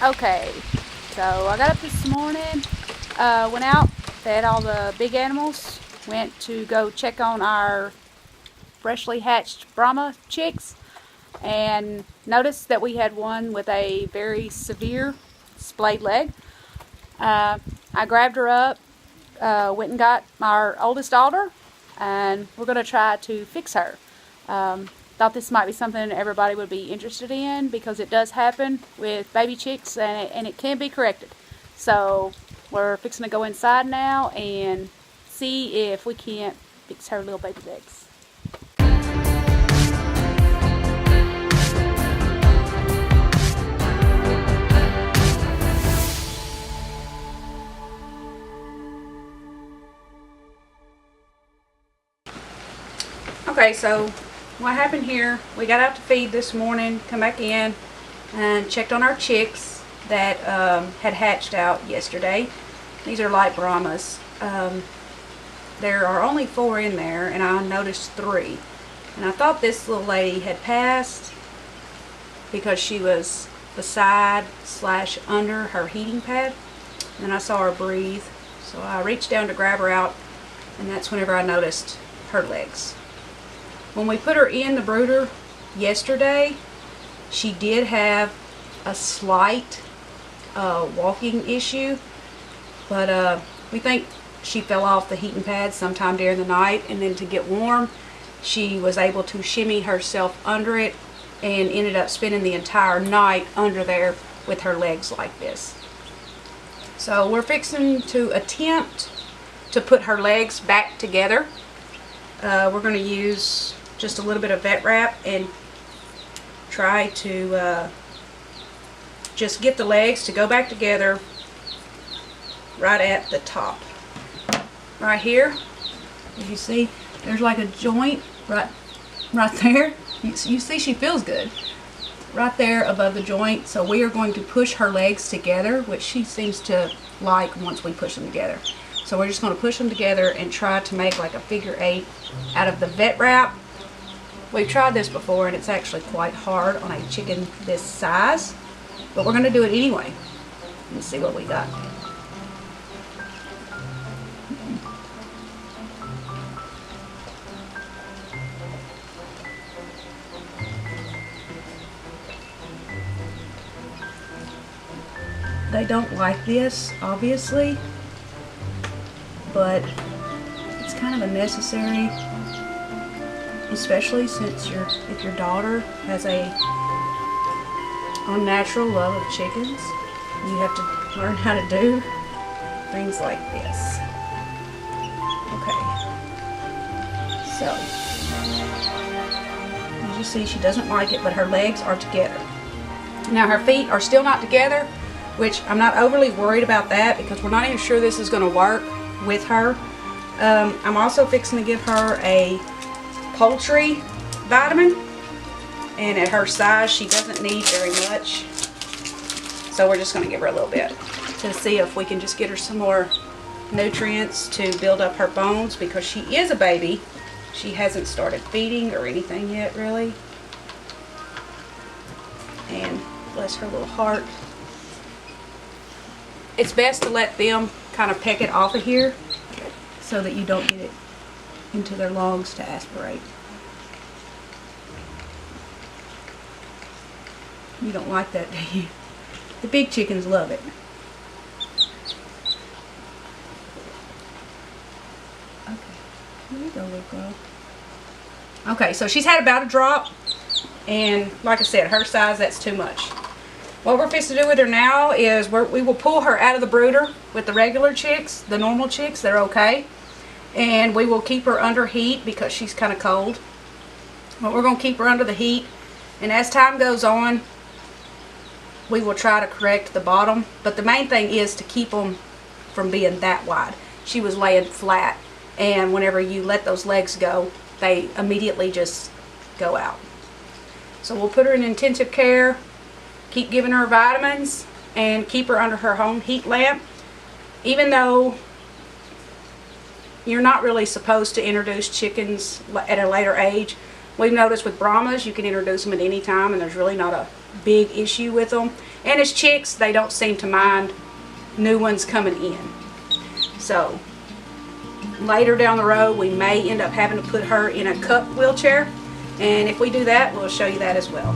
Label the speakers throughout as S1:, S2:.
S1: Okay, so I got up this morning, went out, fed all the big animals, went to go check on our freshly hatched Brahma chicks, and noticed that we had one with a very severe splayed leg. Uh, I grabbed her up, went and got our oldest daughter, and we're going to try to fix her. Thought this might be something everybody would be interested in because it does happen with baby chicks and it can be corrected. So we're fixing to go inside now and see if we can't fix her little baby legs. Okay, so what happened here, we got out to feed this morning, come back in and checked on our chicks that had hatched out yesterday. These are light Brahmas. There are only 4 in there, and I noticed 3. And I thought this little lady had passed because she was beside / under her heating pad. And then I saw her breathe, so I reached down to grab her out, and that's whenever I noticed her legs. When we put her in the brooder yesterday, she did have a slight walking issue, but we think she fell off the heating pad sometime during the night, and then to get warm, she was able to shimmy herself under it and ended up spending the entire night under there with her legs like this. So we're fixing to attempt to put her legs back together. We're going to use just a little bit of vet wrap and try to just get the legs to go back together right at the top. Right here, as you see, there's like a joint right there. You see she feels good. Right there above the joint. So we are going to push her legs together, which she seems to like once we push them together. So we're just going to push them together and try to make like a figure 8 out of the vet wrap. We've tried this before and it's actually quite hard on a chicken this size, but we're going to do it anyway. Let's see what we got. They don't like this, obviously, but it's kind of a necessary, especially since if your daughter has a unnatural love of chickens, you have to learn how to do things like this. Okay, so as you see, she doesn't like it, but her legs are together. Now her feet are still not together, which I'm not overly worried about that because we're not even sure this is going to work with her. I'm also fixing to give her a poultry vitamin, and at her size she doesn't need very much, so we're just going to give her a little bit to see if we can just get her some more nutrients to build up her bones, because she is a baby. She hasn't started feeding or anything yet really, and bless her little heart, it's best to let them kind of peck it off of here so that you don't get it into their lungs to aspirate. You don't like that, do you? The big chickens love it. Okay, here you go, little girl. Okay, so she's had about a drop, and like I said, her size, that's too much. What we're fixing to do with her now is we will pull her out of the brooder with the regular chicks, the normal chicks, they're okay. And we will keep her under heat because she's kind of cold. But we're going to keep her under the heat, and as time goes on, we will try to correct the bottom. But the main thing is to keep them from being that wide. She was laying flat, and whenever you let those legs go, they immediately just go out. So we'll put her in intensive care, keep giving her vitamins, and keep her under her home heat lamp. Even though you're not really supposed to introduce chickens at a later age, We've noticed with Brahmas, you can introduce them at any time and there's really not a big issue with them. And as chicks, they don't seem to mind new ones coming in. So later down the road, we may end up having to put her in a cup wheelchair. And if we do that, we'll show you that as well.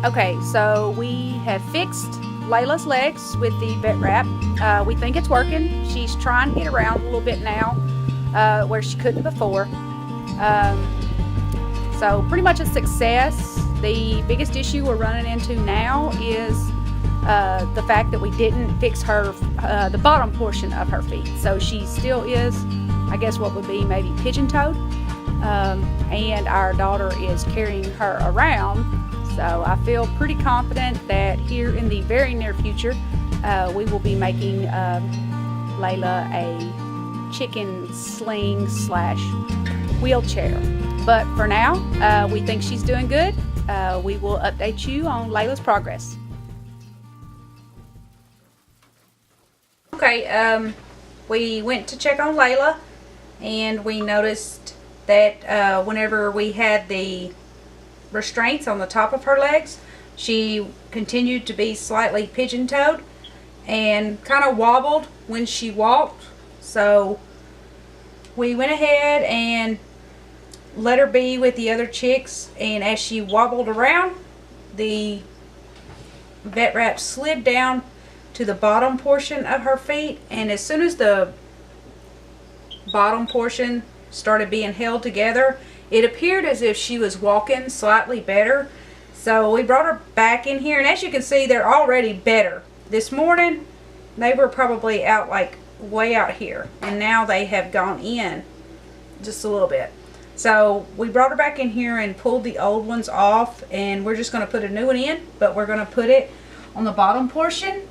S1: Okay, so we have fixed Layla's legs with the vet wrap. We think it's working. She's trying to get around a little bit now, where she couldn't before. So pretty much a success. The biggest issue we're running into now is the fact that we didn't fix her, the bottom portion of her feet. So she still is, I guess what would be maybe pigeon-toed. And our daughter is carrying her around. So I feel pretty confident that here in the very near future, we will be making Layla a chicken sling / wheelchair. But for now, we think she's doing good. We will update you on Layla's progress. Okay, we went to check on Layla, and we noticed that whenever we had the restraints on the top of her legs, she continued to be slightly pigeon-toed and kind of wobbled when she walked. So we went ahead and let her be with the other chicks, and as she wobbled around, the vet wrap slid down to the bottom portion of her feet, and as soon as the bottom portion started being held together, it appeared as if she was walking slightly better. So we brought her back in here, and as you can see, they're already better. This morning they were probably out like way out here, and now they have gone in just a little bit. So we brought her back in here and pulled the old ones off, and we're just going to put a new one in, but we're going to put it on the bottom portion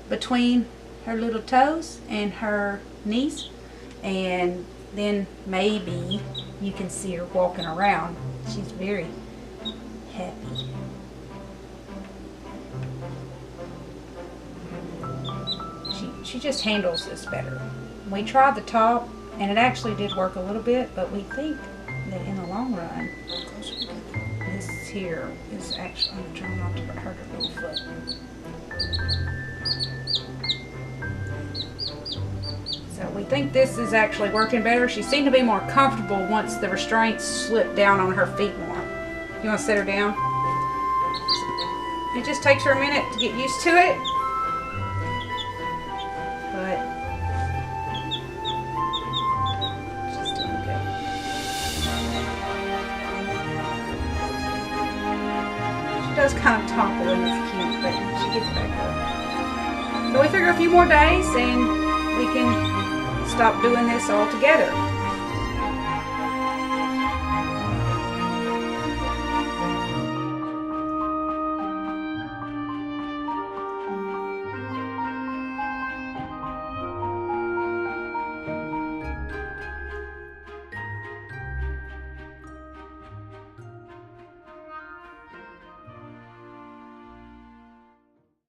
S1: between her little toes and her knees, and then maybe you can see her walking around. She's very happy. She just handles this better. We tried the top, and it actually did work a little bit, but we think that in the long run, this here is actually, I'm trying not to hurt her little foot. So we think this is actually working better. She seemed to be more comfortable once the restraints slipped down on her feet more. You want to sit her down? It just takes her a minute to get used to it. But she's doing good. She does kind of topple and it's cute, but she gets back up. So we figure a few more days and we can stop doing this altogether.